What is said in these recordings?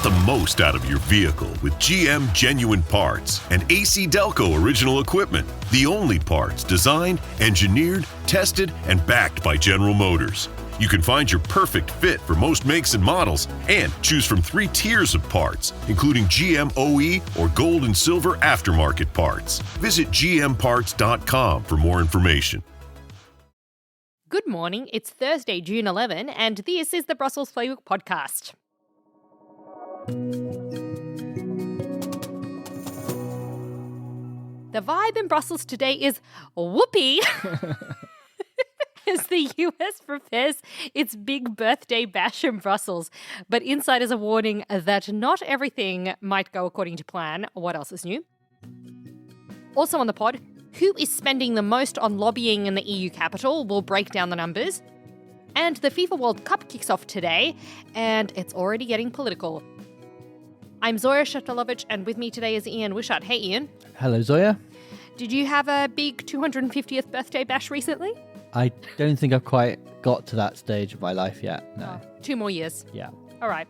Get the most out of your vehicle with GM genuine parts and AC Delco original equipment. The only parts designed, engineered, tested, and backed by General Motors. You can find your perfect fit for most makes and models and choose from 3 tiers of parts, including GM OE or gold and silver aftermarket parts. Visit gmparts.com for more information. Good morning, it's Thursday, June 11, and this is the Brussels Playbook Podcast. The vibe in Brussels today is whoopee as the US prepares its big birthday bash in Brussels. But insiders are warning that not everything might go according to plan. What else is new? Also on the pod, who is spending the most on lobbying in the EU capital? We'll break down the numbers. And the FIFA World Cup kicks off today, and it's already getting political. I'm Zoya Sheftalovich, and with me today is Ian Wishart. Hey, Ian. Hello, Zoya. Did you have a big 250th birthday bash recently? I don't think I've quite got to that stage of my life yet, no. 2 more years. Yeah. All right.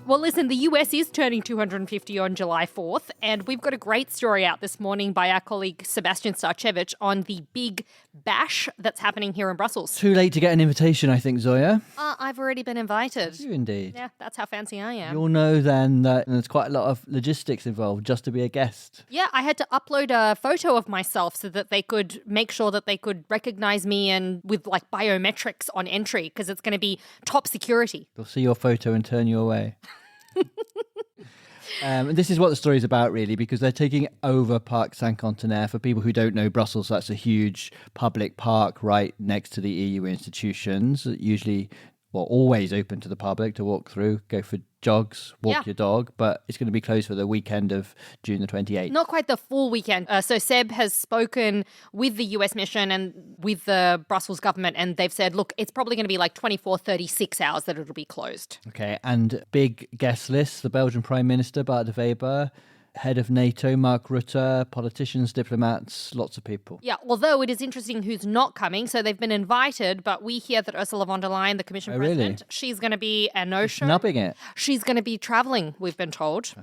Well, listen, the US is turning 250 on July 4th, and we've got a great story out this morning by our colleague Sebastian Starchevich on the big bash that's happening here in Brussels. Too late to get an invitation, I think, Zoya. I've already been invited. You indeed. Yeah, that's how fancy I am. You'll know then that there's quite a lot of logistics involved just to be a guest. Yeah, I had to upload a photo of myself so that they could make sure that they could recognize me and with like biometrics on entry because it's going to be top security. They'll see your photo and turn you away. This is what the story's about, really, because they're taking over Parc Cinquantenaire. For people who don't know, Brussels, that's a huge public park right next to the EU institutions, usually, well, always open to the public to walk through, go for jogs, walk your dog, but it's going to be closed for the weekend of June the 28th. Not quite the full weekend. So Seb has spoken with the US mission and with the Brussels government, and they've said, look, it's probably going to be like 24, 36 hours that it'll be closed. Okay, and big guest list, the Belgian Prime Minister, Bart de Wever, head of NATO, Mark Rutte, politicians, diplomats, lots of people. Yeah, although it is interesting who's not coming. So they've been invited, but we hear that Ursula von der Leyen, the Commission president, she's going to be a no-show. Snubbing it. She's going to be travelling, we've been told.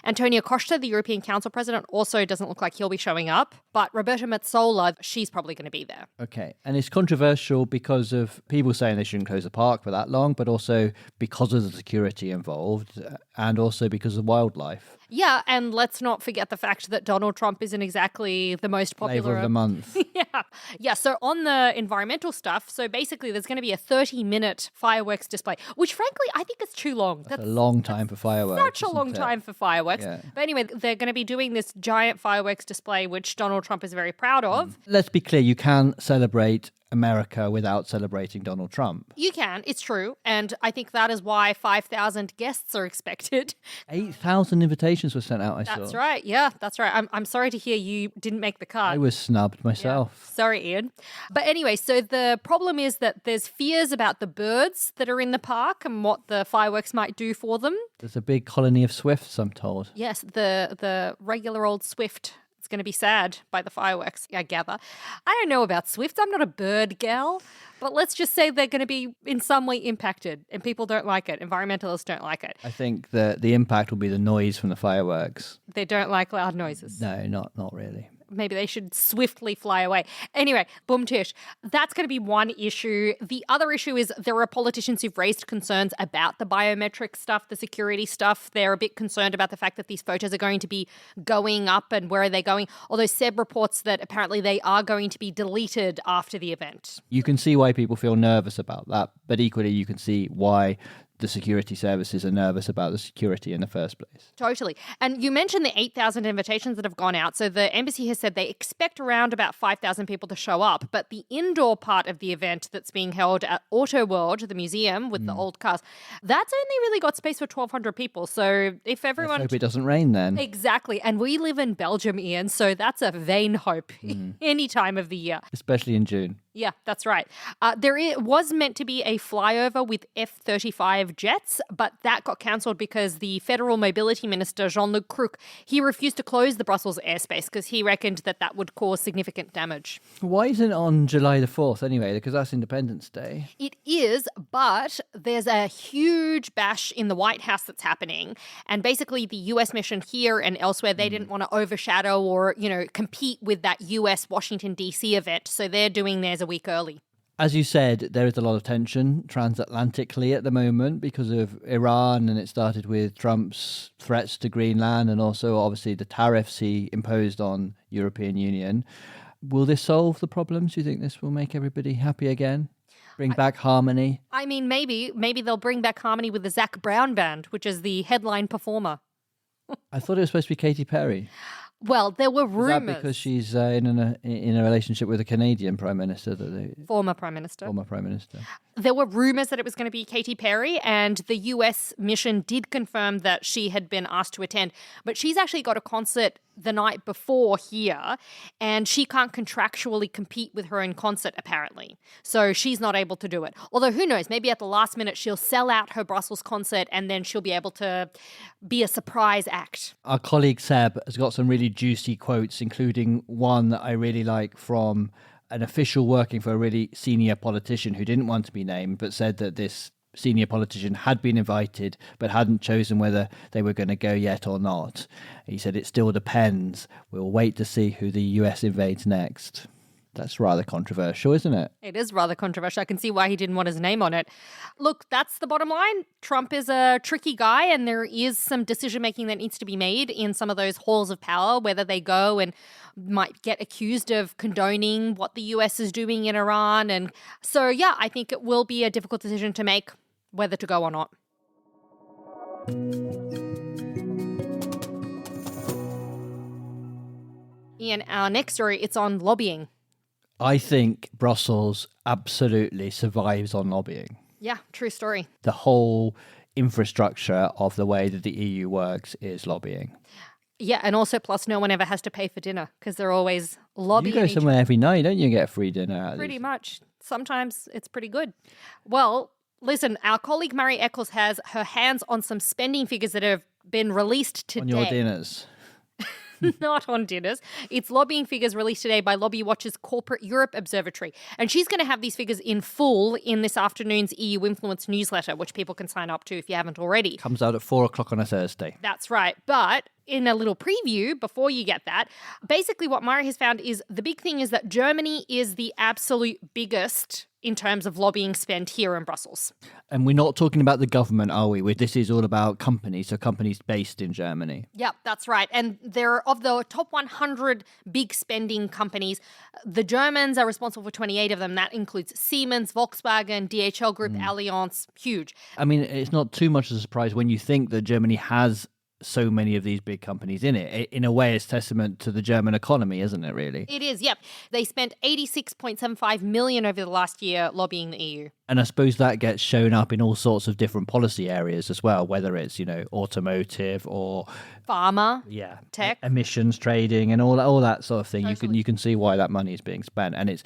Antonio Costa, the European Council president, also doesn't look like he'll be showing up. But Roberta Metsola, she's probably going to be there. Okay, and it's controversial because of people saying they shouldn't close the park for that long, but also because of the security involved and also because of wildlife. Yeah, and let's not forget the fact that Donald Trump isn't exactly the most popular. Flavor of the month. Yeah. So on the environmental stuff, so basically there's going to be a 30-minute fireworks display, which frankly I think is too long. That's a long time for fireworks. Such a long time for fireworks. Yeah. But anyway, they're going to be doing this giant fireworks display, which Donald Trump is very proud of. Let's be clear, you can celebrate America without celebrating Donald Trump. You can, it's true. And I think that is why 5,000 guests are expected. 8,000 invitations were sent out, I saw. That's right. Yeah, that's right. I'm sorry to hear you didn't make the cut. I was snubbed myself. Yeah. Sorry, Ian. But anyway, so the problem is that there's fears about the birds that are in the park and what the fireworks might do for them. There's a big colony of swifts, I'm told. Yes, the regular old swift. It's going to be sad by the fireworks, I gather. I don't know about swifts. I'm not a bird gal. But let's just say they're going to be in some way impacted and people don't like it. Environmentalists don't like it. I think that the impact will be the noise from the fireworks. They don't like loud noises. No, not really. Maybe they should swiftly fly away. Anyway, boom tish. That's going to be one issue. The other issue is there are politicians who've raised concerns about the biometric stuff, the security stuff. They're a bit concerned about the fact that these photos are going to be going up and where are they going. Although Seb reports that apparently they are going to be deleted after the event. You can see why people feel nervous about that, but equally you can see why the security services are nervous about the security in the first place. Totally. And you mentioned the 8,000 invitations that have gone out. So the embassy has said they expect around about 5,000 people to show up. But the indoor part of the event that's being held at Auto World, the museum with the old cars, that's only really got space for 1,200 people. So if everyone... Let's hope it doesn't rain then. Exactly. And we live in Belgium, Ian, so that's a vain hope any time of the year. Especially in June. Yeah, that's right. Was meant to be a flyover with F-35 jets, but that got cancelled because the Federal Mobility Minister, Jean-Luc Cruc, he refused to close the Brussels airspace because he reckoned that would cause significant damage. Why isn't it on July the 4th anyway? Because that's Independence Day. It is, but there's a huge bash in the White House that's happening. And basically the US mission here and elsewhere, they didn't want to overshadow or, compete with that US Washington, D.C. event. So they're doing theirs a week early. As you said, there is a lot of tension transatlantically at the moment because of Iran, and it started with Trump's threats to Greenland and also obviously the tariffs he imposed on European Union. Will this solve the problems? Do you think this will make everybody happy again? Bring back harmony? I mean, maybe they'll bring back harmony with the Zac Brown Band, which is the headline performer. I thought it was supposed to be Katy Perry. Well, there were rumours. Is that because she's in a relationship with a Canadian Prime Minister? Former Prime Minister. Former Prime Minister. There were rumours that it was going to be Katy Perry, and the US mission did confirm that she had been asked to attend. But she's actually got a concert the night before here, and she can't contractually compete with her in concert, apparently. So she's not able to do it. Although, who knows, maybe at the last minute she'll sell out her Brussels concert and then she'll be able to be a surprise act. Our colleague Seb has got some really juicy quotes, including one that I really like from an official working for a really senior politician who didn't want to be named, but said that this senior politician had been invited but hadn't chosen whether they were going to go yet or not. He said it still depends. We'll wait to see who the US invades next. That's rather controversial, isn't it? It is rather controversial. I can see why he didn't want his name on it. Look, that's the bottom line. Trump is a tricky guy, and there is some decision-making that needs to be made in some of those halls of power, whether they go and might get accused of condoning what the US is doing in Iran. And so, yeah, I think it will be a difficult decision to make whether to go or not. Ian, our next story, it's on lobbying. I think Brussels absolutely survives on lobbying. Yeah, true story. The whole infrastructure of the way that the EU works is lobbying. Yeah, and also plus no one ever has to pay for dinner because they're always lobbying. You go somewhere every night, don't you, get free dinner? Pretty much. Sometimes it's pretty good. Well, listen, our colleague Murray Eccles has her hands on some spending figures that have been released today. On your dinners. Not on dinners. It's lobbying figures released today by Lobby Watch's Corporate Europe Observatory. And she's going to have these figures in full in this afternoon's EU Influence newsletter, which people can sign up to if you haven't already. Comes out at 4:00 on a Thursday. That's right. But in a little preview, before you get that, basically what Murray has found is the big thing is that Germany is the absolute biggest in terms of lobbying spend here in Brussels. And we're not talking about the government, are we? This is all about companies, so companies based in Germany. Yep, that's right. And they're of the top 100 big spending companies, the Germans are responsible for 28 of them. That includes Siemens, Volkswagen, DHL Group, Allianz, huge. I mean, it's not too much of a surprise when you think that Germany has so many of these big companies in it. In a way, it's testament to the German economy, isn't it, really? It is, yep. They spent 86.75 million over the last year lobbying the EU. And I suppose that gets shown up in all sorts of different policy areas as well, whether it's, automotive or pharma, tech, tech, emissions trading, and all that sort of thing. Totally. You can see why that money is being spent, and it's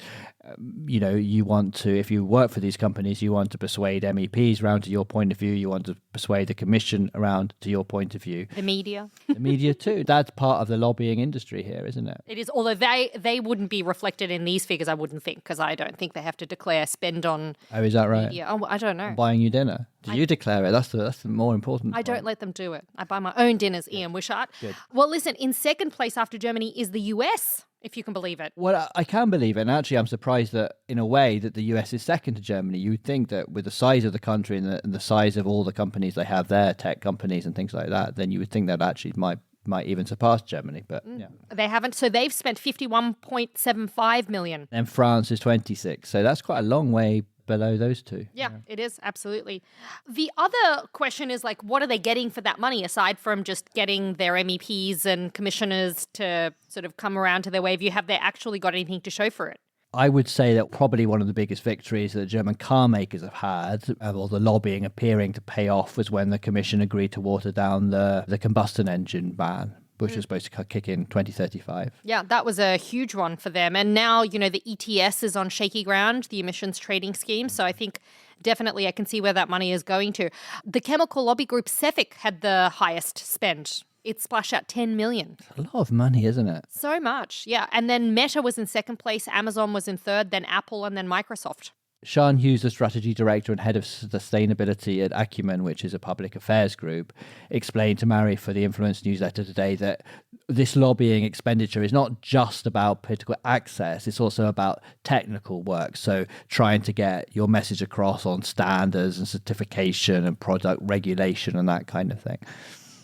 you want to, if you work for these companies, you want to persuade MEPs around to your point of view. You want to persuade the Commission around to your point of view. The media, the media too. That's part of the lobbying industry here, isn't it? It is. Although they wouldn't be reflected in these figures, I wouldn't think, because I don't think they have to declare spend on. Oh, is that right? Media. Oh, I don't know. Buying you dinner. Do you declare it? That's the more important I point. don't let them do it. I buy my own dinners, Ian Wishart. Good. Well, listen, in second place after Germany is the US, if you can believe it. Well, I can believe it. And actually, I'm surprised that, in a way, that the US is second to Germany. You would think that with the size of the country and the size of all the companies they have there, tech companies and things like that, then you would think that actually might even surpass Germany. But yeah. They haven't. So they've spent 51.75 million. And France is 26. So that's quite a long way below those two. Yeah, it is. Absolutely. The other question is, what are they getting for that money, aside from just getting their MEPs and commissioners to sort of come around to their wave? Have they actually got anything to show for it? I would say that probably one of the biggest victories that German car makers have had, of all the lobbying appearing to pay off, was when the Commission agreed to water down the combustion engine ban. which was supposed to kick in 2035. Yeah, that was a huge one for them. And now, the ETS is on shaky ground, the emissions trading scheme. So I think definitely I can see where that money is going to. The chemical lobby group Cefic had the highest spend. It splashed out 10 million. A lot of money, isn't it? So much, yeah. And then Meta was in second place, Amazon was in third, then Apple, and then Microsoft. Sian Hughes, the strategy director and head of sustainability at Acumen, which is a public affairs group, explained to Mary for the Influence newsletter today that this lobbying expenditure is not just about political access, it's also about technical work. So trying to get your message across on standards and certification and product regulation and that kind of thing.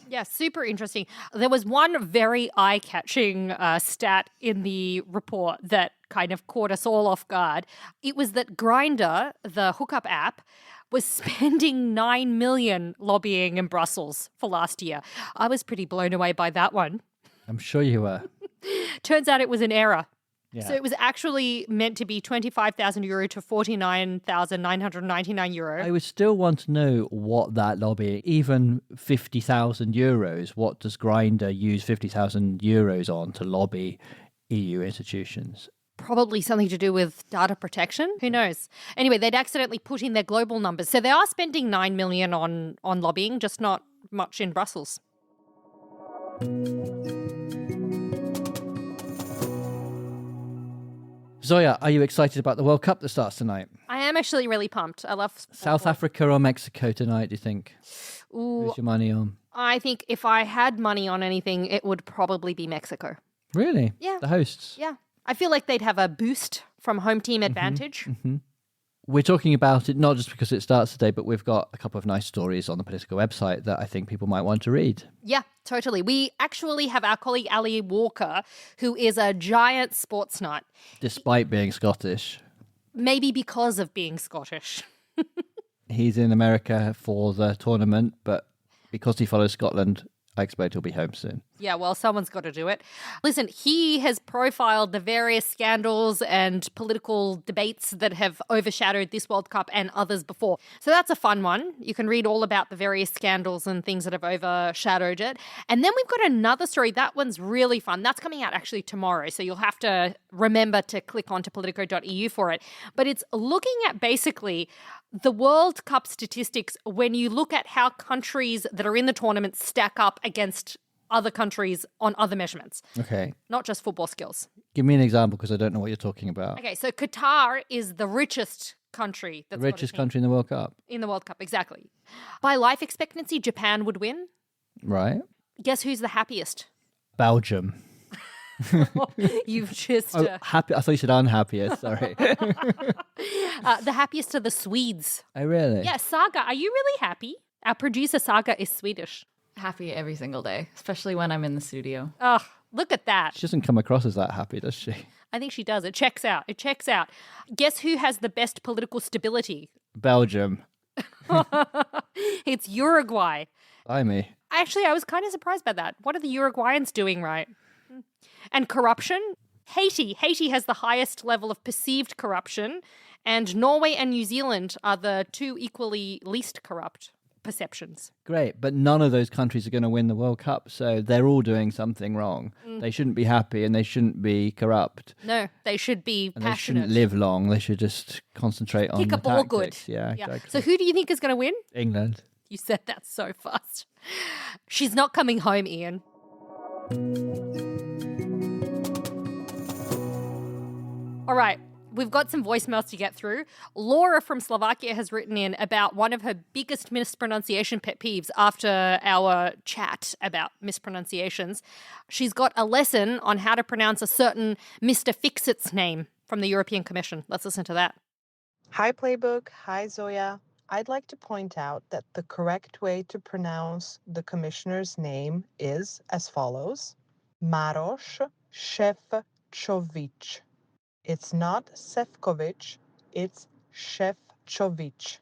Yeah, super interesting. There was one very eye-catching stat in the report that kind of caught us all off guard. It was that Grindr, the hookup app, was spending 9 million lobbying in Brussels for last year. I was pretty blown away by that one. I'm sure you were. Turns out it was an error. Yeah. So it was actually meant to be 25,000 euro to 49,999 euro. I would still want to know what that lobby, even 50,000 euros, what does Grindr use 50,000 euros on to lobby EU institutions? Probably something to do with data protection. Who knows? Anyway, they'd accidentally put in their global numbers. So they are spending 9 million on lobbying, just not much in Brussels. Zoya, are you excited about the World Cup that starts tonight? I am actually really pumped. I love South Africa or Mexico tonight, do you think? Ooh, Who's your money on? I think if I had money on anything, it would probably be Mexico. Really? Yeah. The hosts? Yeah. I feel like they'd have a boost from home team advantage. Mm-hmm. We're talking about it not just because it starts today, but we've got a couple of nice stories on the Politico website that I think people might want to read. Yeah, totally. We actually have our colleague Ali Walker, who is a giant sports nut. Despite being Scottish. Maybe because of being Scottish. He's in America for the tournament, but because he follows Scotland, I expect he'll be home soon. Yeah, well, someone's got to do it. Listen, he has profiled the various scandals and political debates that have overshadowed this World Cup and others before. So that's a fun one. You can read all about the various scandals and things that have overshadowed it. And then we've got another story. That one's really fun. That's coming out actually tomorrow. So you'll have to remember to click onto politico.eu for it. But it's looking at basically the World Cup statistics when you look at how countries that are in the tournament stack up against other countries on other measurements. Okay. Not just football skills. Give me an example because I don't know what you're talking about. Okay, so Qatar is the richest country. The richest country in the World Cup. In the World Cup, exactly. By life expectancy, Japan would win. Right. Guess who's the happiest? Belgium. You've just... happy. I thought you said unhappiest, sorry. the happiest are the Swedes. Oh, really? Yeah, Saga, are you really happy? Our producer, Saga, is Swedish. Happy every single day, especially when I'm in the studio. Oh, look at that. She doesn't come across as that happy, does she? I think she does. It checks out. It checks out. Guess who has the best political stability? Belgium. It's Uruguay. Blimey. Actually, I was kind of surprised by that. What are the Uruguayans doing right? And corruption? Haiti. Haiti has the highest level of perceived corruption, and Norway and New Zealand are the two equally least corrupt perceptions. Great, but none of those countries are going to win the World Cup, so they're all doing something wrong. They shouldn't be happy and they shouldn't be corrupt. No, they should be and passionate. They shouldn't live long. They should just concentrate on Kick the a ball tactics. good. Yeah, exactly. So who do you think is going to win? England. You said that so fast. She's not coming home, Ian. All right. We've got some voicemails to get through. Laura from Slovakia has written in about one of her biggest mispronunciation pet peeves after our chat about mispronunciations. She's got a lesson on how to pronounce a certain Mr. Fix-It's name from the European Commission. Let's listen to that. Hi, Playbook. Hi, Zoya. I'd like to point out that the correct way to pronounce the commissioner's name is as follows. Maroš Šefčovič. It's not Sefcovic, it's Šefčovič.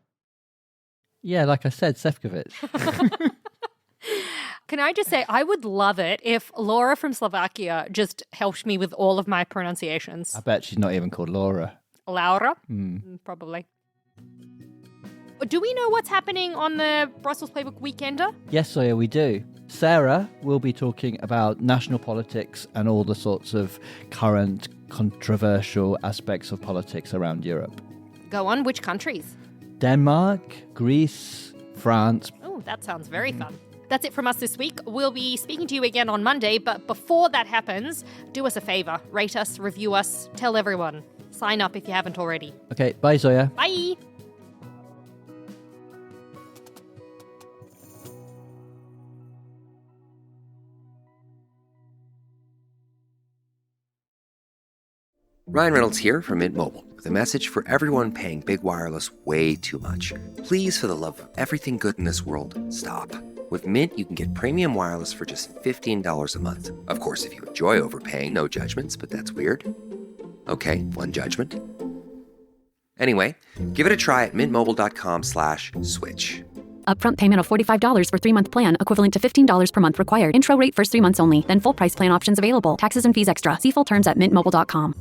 Yeah, like I said, Sefcovic. Can I just say, I would love it if Laura from Slovakia just helped me with all of my pronunciations. I bet she's not even called Laura. Laura? Probably. Do we know what's happening on the Brussels Playbook Weekender? Yes, Zoya, we do. Sarah will be talking about national politics and all the sorts of current controversial aspects of politics around Europe. Go on, which countries? Denmark, Greece, France. Oh, that sounds very fun. That's it from us this week. We'll be speaking to you again on Monday, but before that happens, do us a favor. Rate us, review us, tell everyone. Sign up if you haven't already. Okay, bye Zoya. Bye! Ryan Reynolds here from Mint Mobile with a message for everyone paying big wireless way too much. Please, for the love of everything good in this world, stop. With Mint, you can get premium wireless for just $15 a month. Of course, if you enjoy overpaying, no judgments, but that's weird. Okay, one judgment. Anyway, give it a try at mintmobile.com/switch. Upfront payment of $45 for 3-month plan, equivalent to $15 per month required. Intro rate first 3 months only, then full price plan options available. Taxes and fees extra. See full terms at mintmobile.com.